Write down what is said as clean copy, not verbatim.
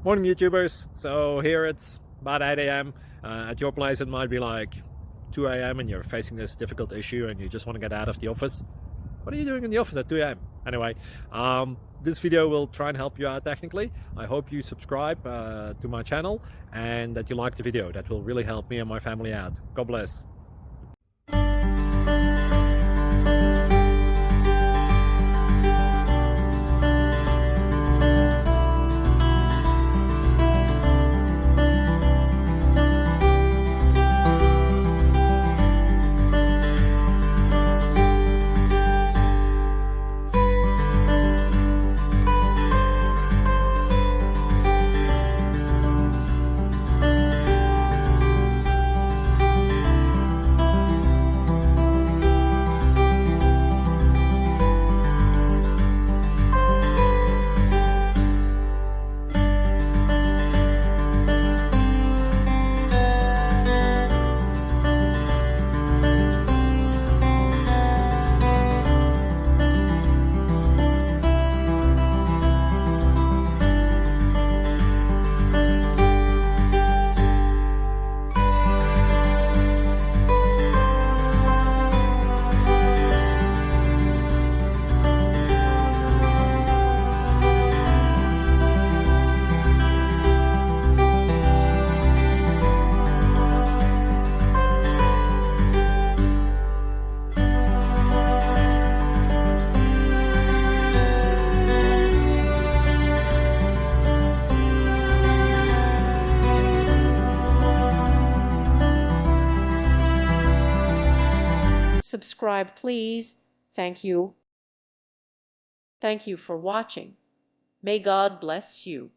Morning YouTubers. So here it's about 8 a.m. At your place it might be like 2 a.m. and you're facing this difficult issue and you just want to get out of the office. What are you doing in the office at 2 a.m.? Anyway, this video will try and help you out technically. I hope you subscribe to my channel and that you like the video. That will really help me and my family out. God bless. Subscribe, please. Thank you. Thank you for watching. May God bless you.